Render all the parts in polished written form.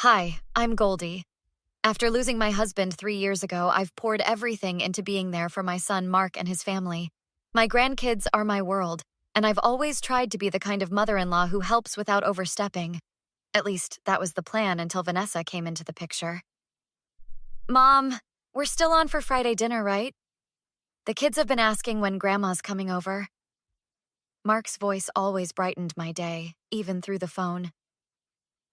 Hi, I'm Goldie. After losing my husband 3 years ago, I've poured everything into being there for my son Mark and his family. My grandkids are my world, and I've always tried to be the kind of mother in law who helps without overstepping. At least, that was the plan until Vanessa came into the picture. Mom, we're still on for Friday dinner, right? The kids have been asking when Grandma's coming over. Mark's voice always brightened my day, even through the phone.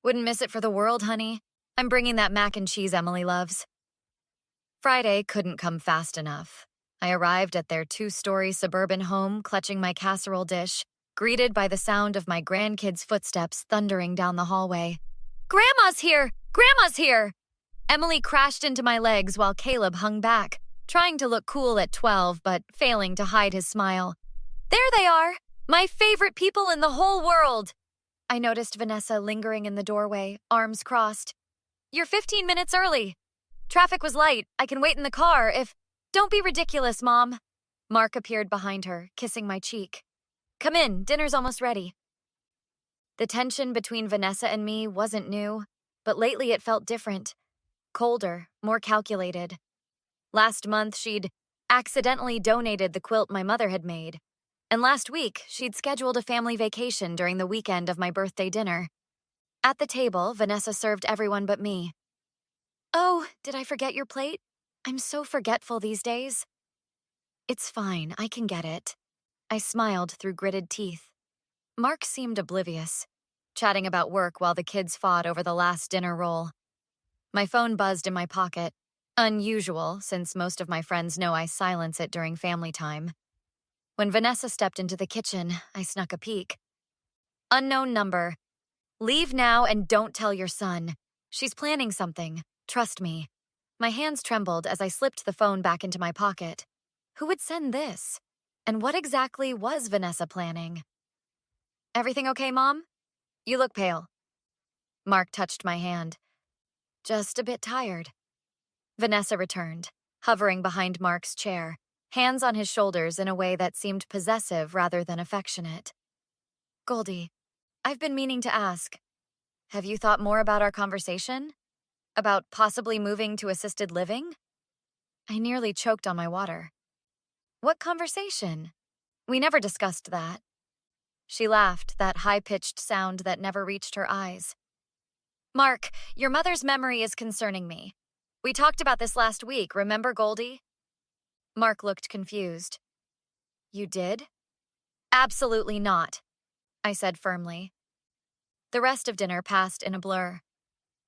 Wouldn't miss it for the world, honey. I'm bringing that mac and cheese Emily loves. Friday couldn't come fast enough. I arrived at their two-story suburban home, clutching my casserole dish, greeted by the sound of my grandkids' footsteps thundering down the hallway. Grandma's here! Grandma's here! Emily crashed into my legs while Caleb hung back, trying to look cool at 12 but failing to hide his smile. There they are! My favorite people in the whole world! I noticed Vanessa lingering in the doorway, arms crossed. You're 15 minutes early. Traffic was light. I can wait in the car if... Don't be ridiculous, Mom. Mark appeared behind her, kissing my cheek. Come in, dinner's almost ready. The tension between Vanessa and me wasn't new, but lately it felt different. Colder, more calculated. Last month, she'd accidentally donated the quilt my mother had made. And last week, she'd scheduled a family vacation during the weekend of my birthday dinner. At the table, Vanessa served everyone but me. Oh, did I forget your plate? I'm so forgetful these days. It's fine, I can get it. I smiled through gritted teeth. Mark seemed oblivious, chatting about work while the kids fought over the last dinner roll. My phone buzzed in my pocket, unusual since most of my friends know I silence it during family time. When Vanessa stepped into the kitchen, I snuck a peek. Unknown number. Leave now and don't tell your son. She's planning something. Trust me. My hands trembled as I slipped the phone back into my pocket. Who would send this? And what exactly was Vanessa planning? Everything okay, Mom? You look pale. Mark touched my hand. Just a bit tired. Vanessa returned, hovering behind Mark's chair, hands on his shoulders in a way that seemed possessive rather than affectionate. Goldie, I've been meaning to ask. Have you thought more about our conversation? About possibly moving to assisted living? I nearly choked on my water. What conversation? We never discussed that. She laughed, that high-pitched sound that never reached her eyes. Mark, your mother's memory is concerning me. We talked about this last week, remember, Goldie? Mark looked confused. You did? Absolutely not, I said firmly. The rest of dinner passed in a blur.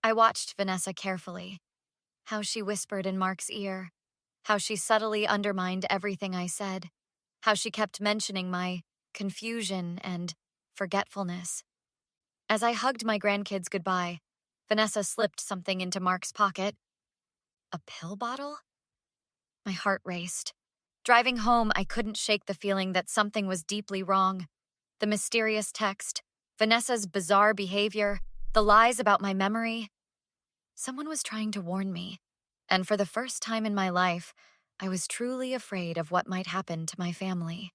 I watched Vanessa carefully. How she whispered in Mark's ear. How she subtly undermined everything I said. How she kept mentioning my confusion and forgetfulness. As I hugged my grandkids goodbye, Vanessa slipped something into Mark's pocket. A pill bottle? My heart raced. Driving home, I couldn't shake the feeling that something was deeply wrong. The mysterious text, Vanessa's bizarre behavior, the lies about my memory. Someone was trying to warn me, and for the first time in my life, I was truly afraid of what might happen to my family.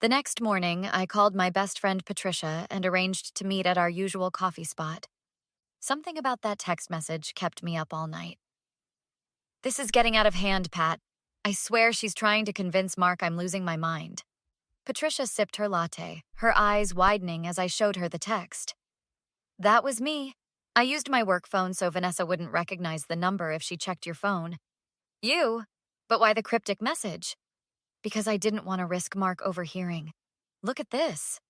The next morning, I called my best friend Patricia and arranged to meet at our usual coffee spot. Something about that text message kept me up all night. This is getting out of hand, Pat. I swear she's trying to convince Mark I'm losing my mind. Patricia sipped her latte, her eyes widening as I showed her the text. That was me. I used my work phone so Vanessa wouldn't recognize the number if she checked your phone. You? But why the cryptic message? Because I didn't want to risk Mark overhearing. Look at this.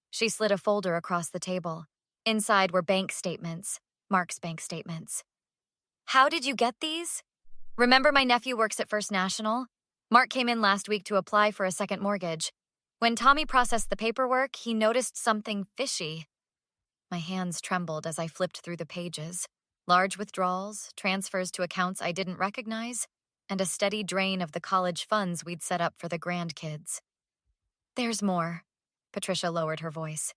She slid a folder across the table. Inside were bank statements, Mark's bank statements. How did you get these? Remember my nephew works at First National? Mark came in last week to apply for a second mortgage. When Tommy processed the paperwork, he noticed something fishy. My hands trembled as I flipped through the pages. Large withdrawals, transfers to accounts I didn't recognize, and a steady drain of the college funds we'd set up for the grandkids. There's more. Patricia lowered her voice.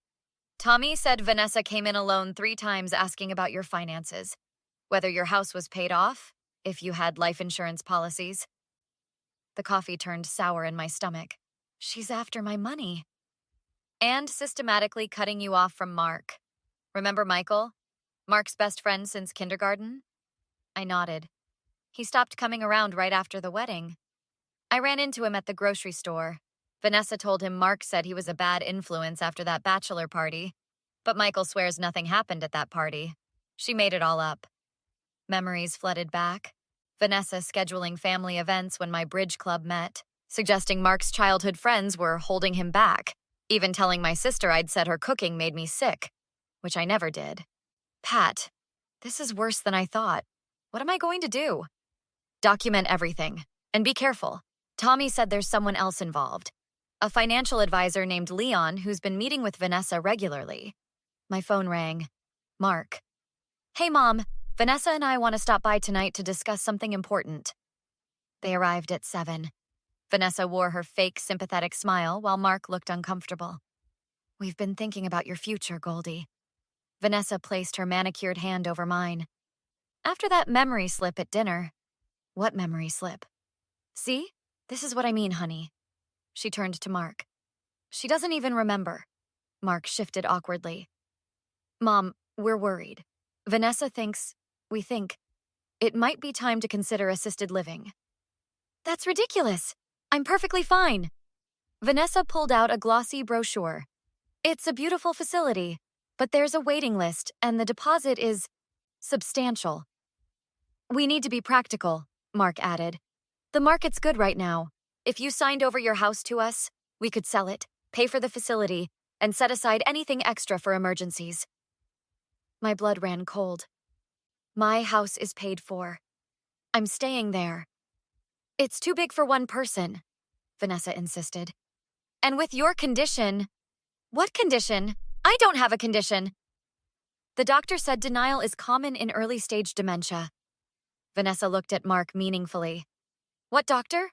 Tommy said Vanessa came in alone 3 times asking about your finances. Whether your house was paid off, if you had life insurance policies. The coffee turned sour in my stomach. She's after my money. And systematically cutting you off from Mark. Remember Michael? Mark's best friend since kindergarten? I nodded. He stopped coming around right after the wedding. I ran into him at the grocery store. Vanessa told him Mark said he was a bad influence after that bachelor party, but Michael swears nothing happened at that party. She made it all up. Memories flooded back. Vanessa scheduling family events when my bridge club met, suggesting Mark's childhood friends were holding him back, even telling my sister I'd said her cooking made me sick, which I never did. Pat, this is worse than I thought. What am I going to do? Document everything. And be careful. Tommy said there's someone else involved. A financial advisor named Leon who's been meeting with Vanessa regularly. My phone rang. Mark. Hey, Mom. Vanessa and I want to stop by tonight to discuss something important. They arrived at 7. Vanessa wore her fake sympathetic smile while Mark looked uncomfortable. We've been thinking about your future, Goldie. Vanessa placed her manicured hand over mine. After that memory slip at dinner. What memory slip? See? This is what I mean, honey. She turned to Mark. She doesn't even remember. Mark shifted awkwardly. Mom, we're worried. Vanessa we think, it might be time to consider assisted living. That's ridiculous. I'm perfectly fine. Vanessa pulled out a glossy brochure. It's a beautiful facility, but there's a waiting list and the deposit is substantial. We need to be practical, Mark added. The market's good right now. If you signed over your house to us, we could sell it, pay for the facility, and set aside anything extra for emergencies. My blood ran cold. My house is paid for. I'm staying there. It's too big for one person, Vanessa insisted. And with your condition... What condition? I don't have a condition. The doctor said denial is common in early-stage dementia. Vanessa looked at Mark meaningfully. What doctor?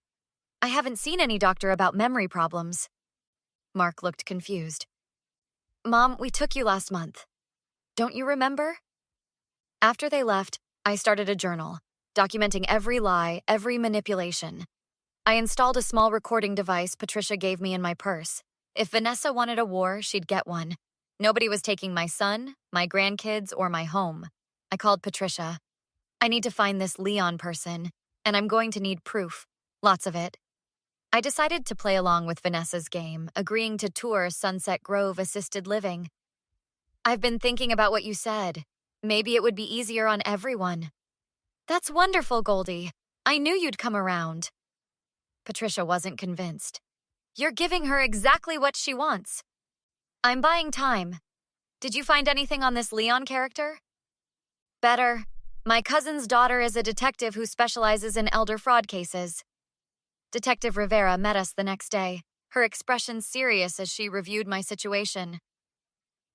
I haven't seen any doctor about memory problems. Mark looked confused. Mom, we took you last month. Don't you remember? After they left, I started a journal, documenting every lie, every manipulation. I installed a small recording device Patricia gave me in my purse. If Vanessa wanted a war, she'd get one. Nobody was taking my son, my grandkids, or my home. I called Patricia. I need to find this Leon person, and I'm going to need proof. Lots of it. I decided to play along with Vanessa's game, agreeing to tour Sunset Grove Assisted Living. I've been thinking about what you said. Maybe it would be easier on everyone. That's wonderful, Goldie. I knew you'd come around. Patricia wasn't convinced. You're giving her exactly what she wants. I'm buying time. Did you find anything on this Leon character? Better. My cousin's daughter is a detective who specializes in elder fraud cases. Detective Rivera met us the next day, her expression serious as she reviewed my situation.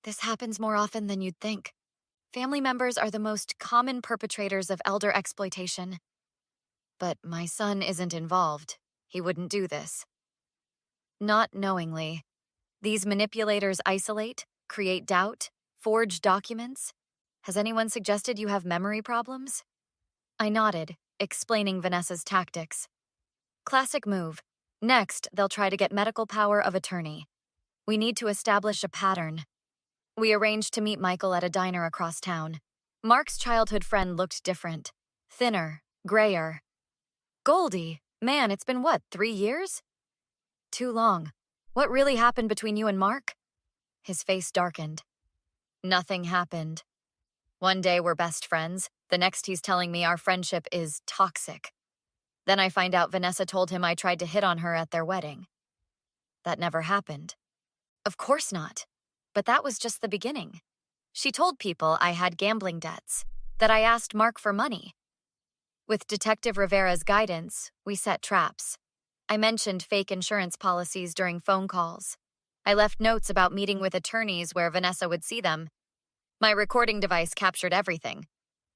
This happens more often than you'd think. Family members are the most common perpetrators of elder exploitation. But my son isn't involved. He wouldn't do this. Not knowingly. These manipulators isolate, create doubt, forge documents. Has anyone suggested you have memory problems? I nodded, explaining Vanessa's tactics. Classic move. Next, they'll try to get medical power of attorney. We need to establish a pattern. We arranged to meet Michael at a diner across town. Mark's childhood friend looked different. Thinner, grayer. Goldie, man, it's been what, 3 years? Too long. What really happened between you and Mark? His face darkened. Nothing happened. One day we're best friends. The next he's telling me our friendship is toxic. Then I find out Vanessa told him I tried to hit on her at their wedding. That never happened. Of course not. But that was just the beginning. She told people I had gambling debts, that I asked Mark for money. With Detective Rivera's guidance, we set traps. I mentioned fake insurance policies during phone calls. I left notes about meeting with attorneys where Vanessa would see them. My recording device captured everything.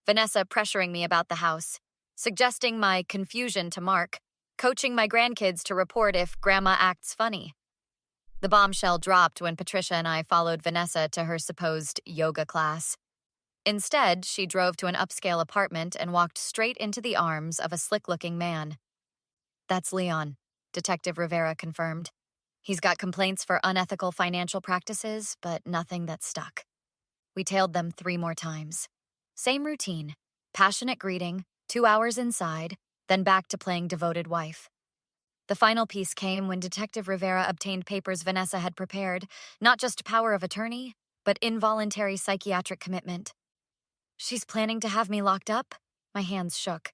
Vanessa pressuring me about the house, suggesting my confusion to Mark, coaching my grandkids to report if Grandma acts funny. The bombshell dropped when Patricia and I followed Vanessa to her supposed yoga class. Instead, she drove to an upscale apartment and walked straight into the arms of a slick-looking man. That's Leon, Detective Rivera confirmed. He's got complaints for unethical financial practices, but nothing that stuck. We tailed them 3 more times. Same routine. Passionate greeting, 2 hours inside, then back to playing devoted wife. The final piece came when Detective Rivera obtained papers Vanessa had prepared, not just power of attorney, but involuntary psychiatric commitment. She's planning to have me locked up? My hands shook.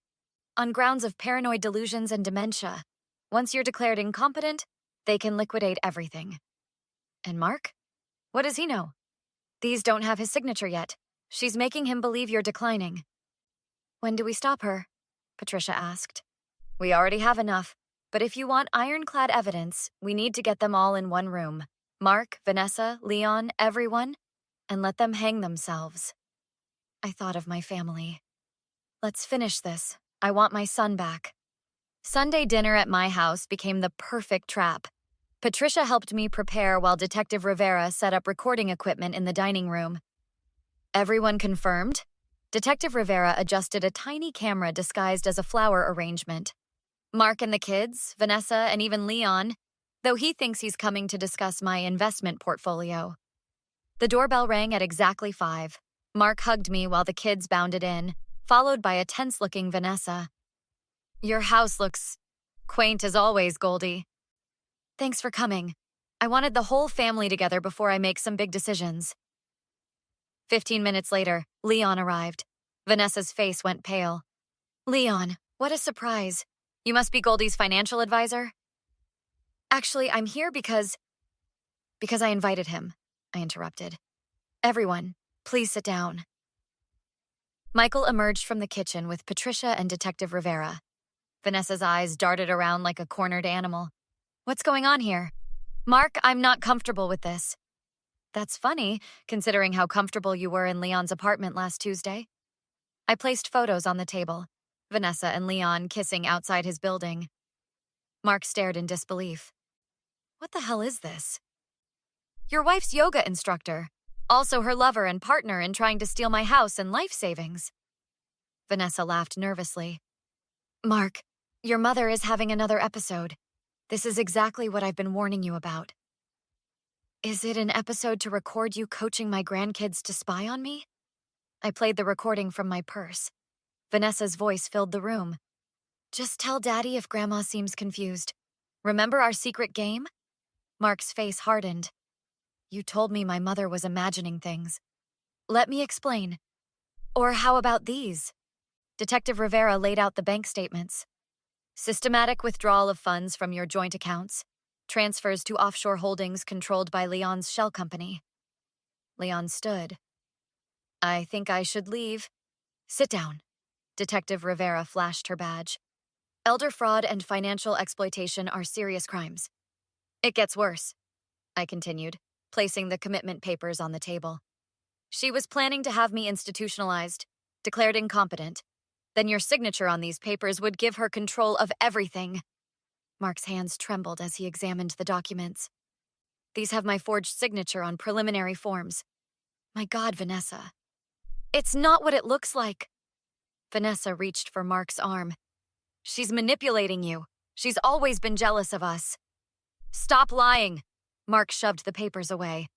On grounds of paranoid delusions and dementia. Once you're declared incompetent, they can liquidate everything. And Mark? What does he know? These don't have his signature yet. She's making him believe you're declining. When do we stop her? Patricia asked. We already have enough, but if you want ironclad evidence, we need to get them all in one room. Mark, Vanessa, Leon, everyone, and let them hang themselves. I thought of my family. Let's finish this. I want my son back. Sunday dinner at my house became the perfect trap. Patricia helped me prepare while Detective Rivera set up recording equipment in the dining room. Everyone confirmed? Detective Rivera adjusted a tiny camera disguised as a flower arrangement. Mark and the kids, Vanessa, and even Leon, though he thinks he's coming to discuss my investment portfolio. The doorbell rang at exactly 5. Mark hugged me while the kids bounded in, followed by a tense-looking Vanessa. Your house looks quaint as always, Goldie. Thanks for coming. I wanted the whole family together before I make some big decisions. 15 minutes later, Leon arrived. Vanessa's face went pale. Leon, what a surprise. You must be Goldie's financial advisor? Actually, I'm here because I invited him, I interrupted. Everyone, please sit down. Michael emerged from the kitchen with Patricia and Detective Rivera. Vanessa's eyes darted around like a cornered animal. What's going on here? Mark, I'm not comfortable with this. That's funny, considering how comfortable you were in Leon's apartment last Tuesday. I placed photos on the table, Vanessa and Leon kissing outside his building. Mark stared in disbelief. What the hell is this? Your wife's yoga instructor, also her lover and partner in trying to steal my house and life savings. Vanessa laughed nervously. Mark, your mother is having another episode. This is exactly what I've been warning you about. Is it an episode to record you coaching my grandkids to spy on me? I played the recording from my purse. Vanessa's voice filled the room. Just tell Daddy if Grandma seems confused. Remember our secret game? Mark's face hardened. You told me my mother was imagining things. Let me explain. Or how about these? Detective Rivera laid out the bank statements. Systematic withdrawal of funds from your joint accounts. Transfers to offshore holdings controlled by Leon's shell company. Leon stood. I think I should leave. Sit down. Detective Rivera flashed her badge. Elder fraud and financial exploitation are serious crimes. It gets worse, I continued, placing the commitment papers on the table. She was planning to have me institutionalized, declared incompetent. Then your signature on these papers would give her control of everything. Mark's hands trembled as he examined the documents. These have my forged signature on preliminary forms. My God, Vanessa. It's not what it looks like. Vanessa reached for Mark's arm. She's manipulating you. She's always been jealous of us. Stop lying. Mark shoved the papers away.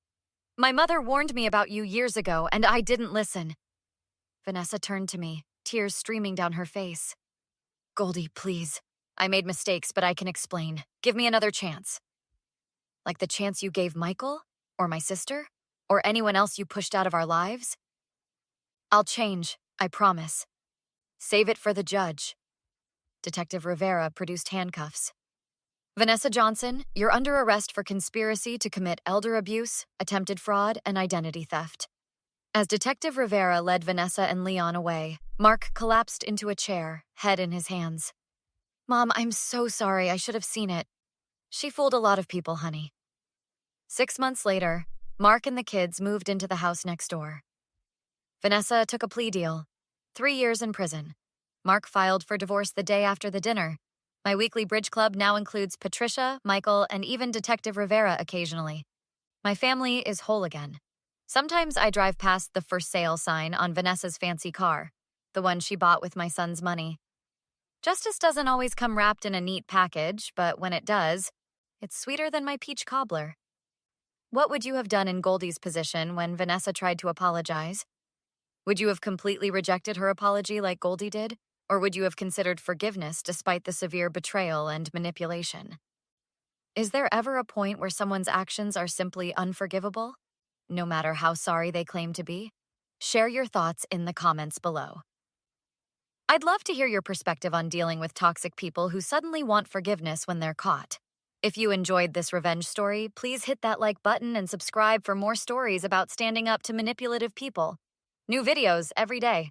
My mother warned me about you years ago, and I didn't listen. Vanessa turned to me, tears streaming down her face. Goldie, please. I made mistakes, but I can explain. Give me another chance. Like the chance you gave Michael? Or my sister? Or anyone else you pushed out of our lives? I'll change, I promise. Save it for the judge. Detective Rivera produced handcuffs. Vanessa Johnson, you're under arrest for conspiracy to commit elder abuse, attempted fraud, and identity theft. As Detective Rivera led Vanessa and Leon away, Mark collapsed into a chair, head in his hands. Mom, I'm so sorry. I should have seen it. She fooled a lot of people, honey. 6 months later, Mark and the kids moved into the house next door. Vanessa took a plea deal. 3 years in prison. Mark filed for divorce the day after the dinner. My weekly bridge club now includes Patricia, Michael, and even Detective Rivera occasionally. My family is whole again. Sometimes I drive past the for sale sign on Vanessa's fancy car, the one she bought with my son's money. Justice doesn't always come wrapped in a neat package, but when it does, it's sweeter than my peach cobbler. What would you have done in Goldie's position when Vanessa tried to apologize? Would you have completely rejected her apology like Goldie did? Or would you have considered forgiveness despite the severe betrayal and manipulation? Is there ever a point where someone's actions are simply unforgivable, no matter how sorry they claim to be? Share your thoughts in the comments below. I'd love to hear your perspective on dealing with toxic people who suddenly want forgiveness when they're caught. If you enjoyed this revenge story, please hit that like button and subscribe for more stories about standing up to manipulative people. New videos every day.